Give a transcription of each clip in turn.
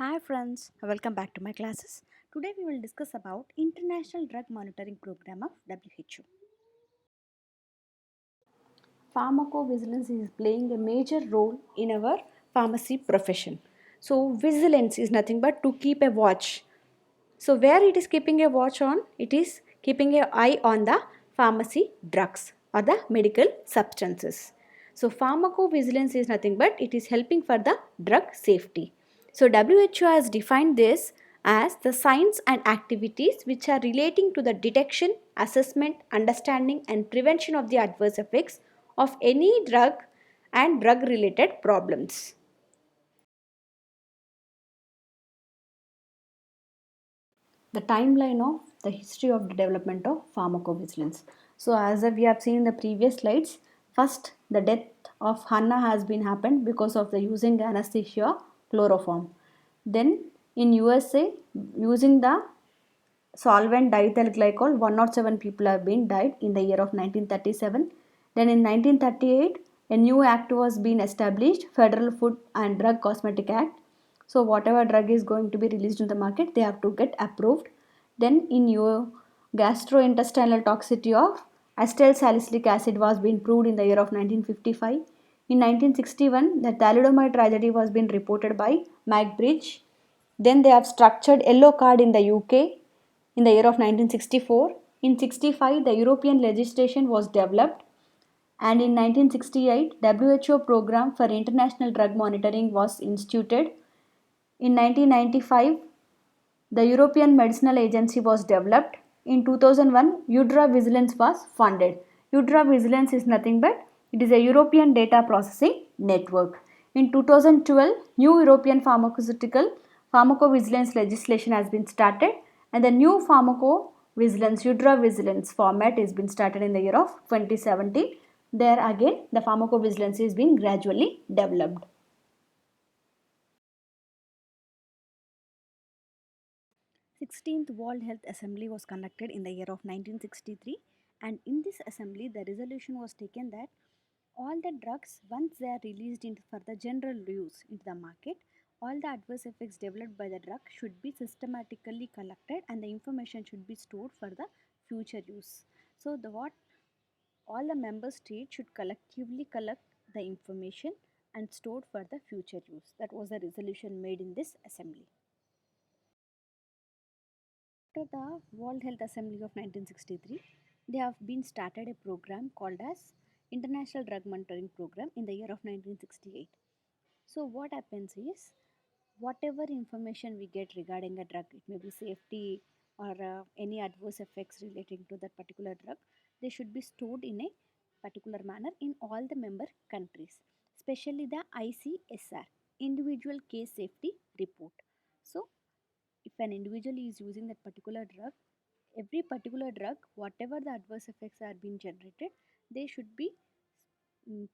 Hi friends, welcome back to my classes. Today we will discuss about International Drug Monitoring Program of WHO. Pharmacovigilance is playing a major role in our pharmacy profession. So vigilance is nothing but to keep a watch. So where it is keeping a watch on, it is keeping an eye on the pharmacy drugs or the medical substances. So pharmacovigilance is nothing but it is helping for the drug safety. So WHO has defined this as the science and activities which are relating to the detection, assessment, understanding and prevention of the adverse effects of any drug and drug related problems. The timeline of the history of the development of pharmacovigilance. So as we have seen in the previous slides, first the death of Hannah has been happened because of the using anesthesia chloroform. Then in USA using the solvent diethyl glycol 107 people have been died in the year of 1937. Then in 1938 a new act was being established, Federal Food and Drug Cosmetic Act. So whatever drug is going to be released in the market they have to get approved. Then in your gastrointestinal toxicity of acetyl salicylic acid was being proved in the year of 1955. In 1961 the thalidomide tragedy was being reported by McBride. Then they have structured yellow card in the UK in the year of 1964. In 65, the European legislation was developed, and in 1968, WHO program for international drug monitoring was instituted. In 1995, the European Medicinal Agency was developed. In 2001, UDRA Vigilance was funded. UDRA Vigilance is nothing but it is a European data processing network. In 2012, new European pharmacovigilance legislation has been started, and the new pharmacovigilance UDRA Vigilance format has been started in the year of 2017. There again the pharmacovigilance is being gradually developed. 16th World Health Assembly was conducted in the year of 1963, and in this assembly the resolution was taken that all the drugs once they are released into for the general use into the market, all the adverse effects developed by the drug should be systematically collected and the information should be stored for the future use. So the what all the member states should collectively collect the information and stored for the future use. That was the resolution made in this assembly. After the World Health Assembly of 1963, they have been started a program called as International Drug Monitoring Program in the year of 1968. So what happens is whatever information we get regarding a drug, it may be safety or any adverse effects relating to that particular drug, they should be stored in a particular manner in all the member countries, especially the ICSR, Individual Case Safety Report. So if an individual is using that particular drug, every particular drug, whatever the adverse effects are being generated, they should be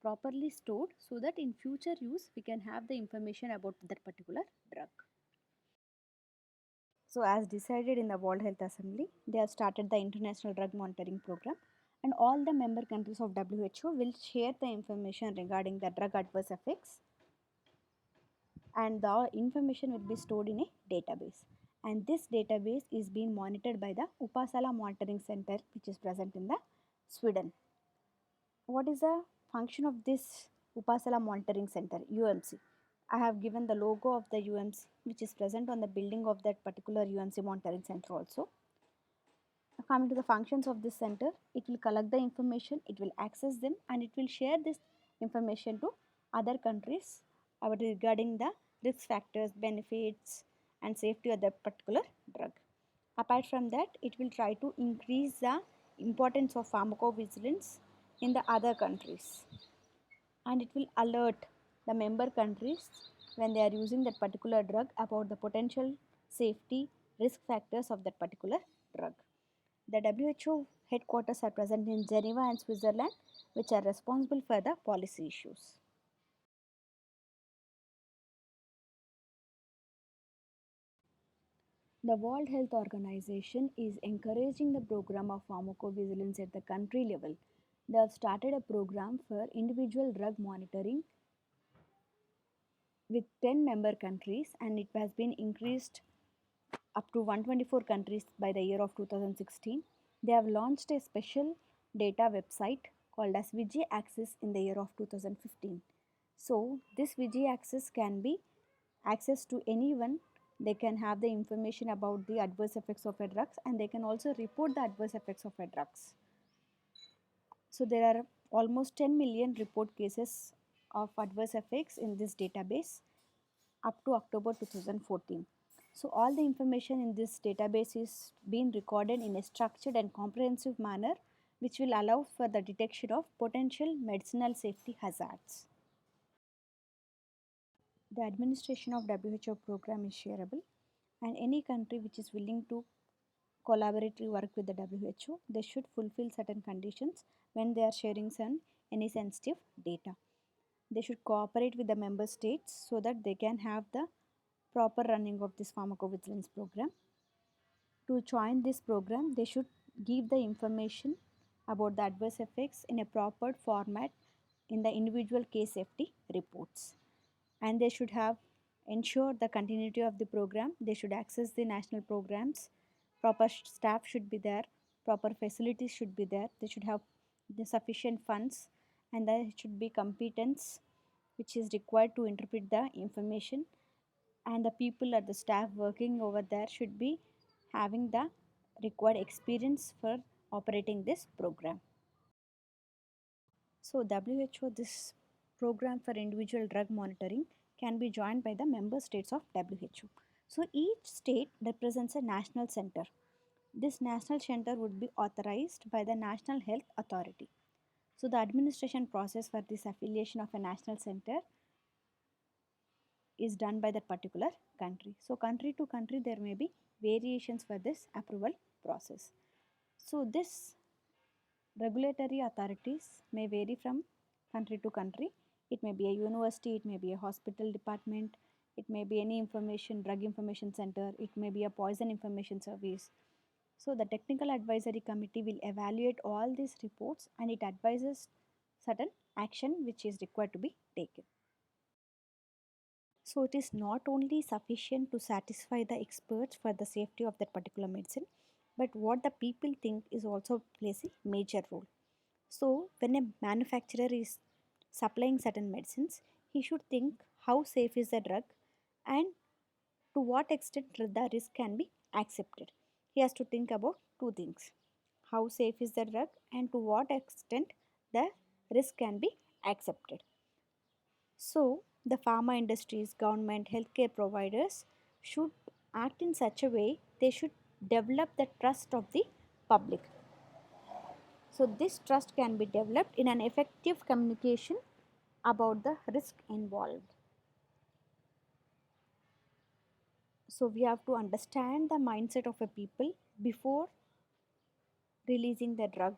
properly stored so that in future use we can have the information about that particular drug. So as decided in the World Health Assembly, they have started the International Drug Monitoring Program, and all the member countries of WHO will share the information regarding the drug adverse effects, and the information will be stored in a database, and this database is being monitored by the Uppsala Monitoring Center which is present in the Sweden. What is the function of this Uppsala Monitoring Center, UMC? I have given the logo of the UMC which is present on the building of that particular UMC Monitoring Center also. Coming to the functions of this center, it will collect the information, it will access them, and it will share this information to other countries about regarding the risk factors, benefits, and safety of that particular drug. Apart from that, it will try to increase the importance of pharmacovigilance in the other countries, and it will alert the member countries when they are using that particular drug about the potential safety risk factors of that particular drug. The WHO headquarters are present in Geneva and Switzerland, which are responsible for the policy issues. The World Health Organization is encouraging the program of pharmacovigilance at the country level. They have started a program for individual drug monitoring with 10 member countries, and it has been increased up to 124 countries by the year of 2016. They have launched a special data website called as Vijay Access in the year of 2015. So this Vijay Access can be access to anyone. They can have the information about the adverse effects of a drugs, and they can also report the adverse effects of a drugs. So there are almost 10 million report cases of adverse effects in this database up to October 2014. So all the information in this database is being recorded in a structured and comprehensive manner, which will allow for the detection of potential medicinal safety hazards. The administration of WHO program is shareable, and any country which is willing to collaboratively work with the WHO, they should fulfill certain conditions when they are sharing any sensitive data. They should cooperate with the member states so that they can have the proper running of this pharmacovigilance program. To join this program, they should give the information about the adverse effects in a proper format in the individual case safety reports. And they should have ensure the continuity of the program. They should access the national programs. Proper staff should be there. Proper facilities should be there. They should have the sufficient funds, and there should be competence which is required to interpret the information, and the people or the staff working over there should be having the required experience for operating this program. So WHO, this program for individual drug monitoring, can be joined by the member states of WHO. So each state represents a national center. This national center would be authorized by the National Health Authority. So the administration process for this affiliation of a national center is done by that particular country. So country to country there may be variations for this approval process. So this regulatory authorities may vary from country to country. It may be a university, it may be a hospital department, it may be any drug information center, it may be a poison information service. So the technical advisory committee will evaluate all these reports, and it advises certain action which is required to be taken. So it is not only sufficient to satisfy the experts for the safety of that particular medicine, but what the people think is also plays a major role. So when a manufacturer is supplying certain medicines, he should think how safe is the drug and to what extent the risk can be accepted. He has to think about two things: how safe is the drug and to what extent the risk can be accepted. So, the pharma industries, government, healthcare providers should act in such a way they should develop the trust of the public. So, this trust can be developed in an effective communication about the risk involved. So, we have to understand the mindset of a people before releasing the drug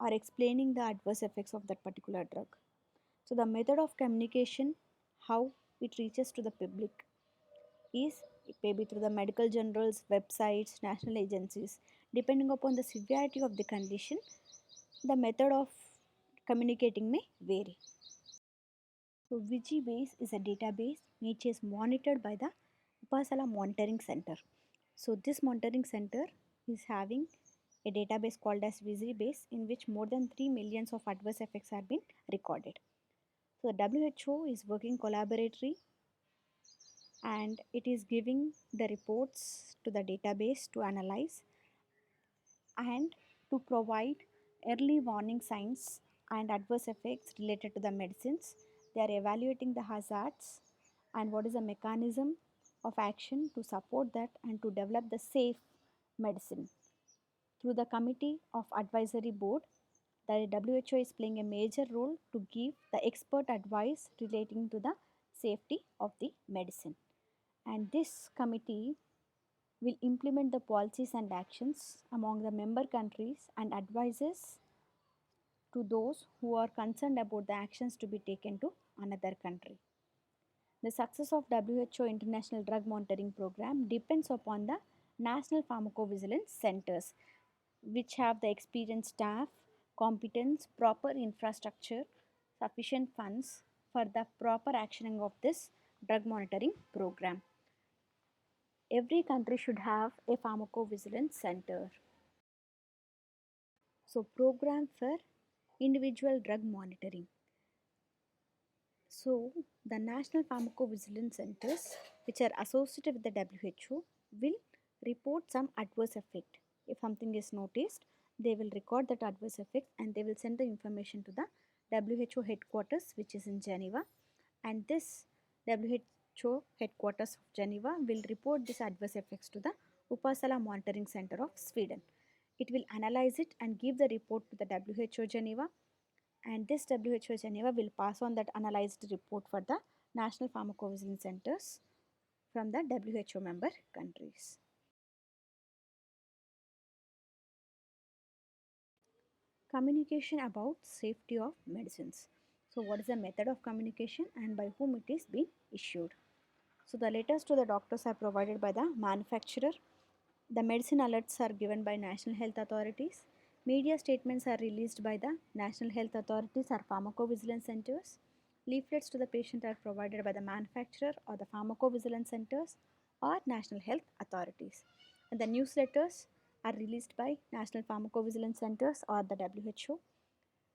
or explaining the adverse effects of that particular drug. So, the method of communication, how it reaches to the public, is it may be through the medical journals, websites, national agencies. Depending upon the severity of the condition, the method of communicating may vary. So, Vigibase is a database which is monitored by the Upasala Monitoring Center. So, this monitoring center is having a database called as Vigibase, in which more than 3 millions of adverse effects have been recorded. So, WHO is working collaboratively, and it is giving the reports to the database to analyze and to provide early warning signs and adverse effects related to the medicines. They are evaluating the hazards and what is the mechanism of action to support that and to develop the safe medicine. Through the Committee of Advisory Board, the WHO is playing a major role to give the expert advice relating to the safety of the medicine. And this committee will implement the policies and actions among the member countries and advises to those who are concerned about the actions to be taken to another country. The success of WHO International Drug Monitoring Program depends upon the national pharmacovigilance centers, which have the experienced staff, competence, proper infrastructure, sufficient funds for the proper actioning of this drug monitoring program. Every country should have a pharmacovigilance center. So, program for individual drug monitoring. So, the national pharmacovigilance centers, which are associated with the WHO, will report some adverse effect. If something is noticed, they will record that adverse effect and they will send the information to the WHO headquarters, which is in Geneva. And this WHO headquarters of Geneva will report these adverse effects to the Uppsala Monitoring Center of Sweden. It will analyze it and give the report to the WHO Geneva, and this WHO Geneva will pass on that analyzed report for the national pharmacovigilance centers from the WHO member countries. Communication about safety of medicines. So, what is the method of communication and by whom it is being issued? So, the letters to the doctors are provided by the manufacturer. The medicine alerts are given by national health authorities. Media statements are released by the national health authorities or pharmacovigilance centers. Leaflets to the patient are provided by the manufacturer or the pharmacovigilance centers or national health authorities. And the newsletters are released by national pharmacovigilance centers or the WHO.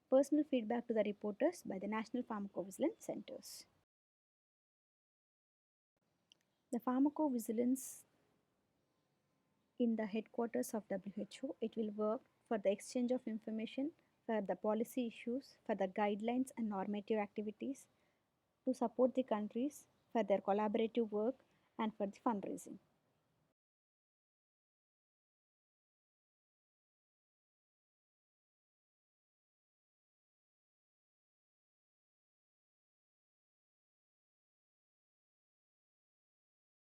Personal feedback to the reporters by the national pharmacovigilance centers. The pharmacovigilance in the headquarters of WHO. It will work for the exchange of information, for the policy issues, for the guidelines and normative activities, to support the countries for their collaborative work and for the fundraising.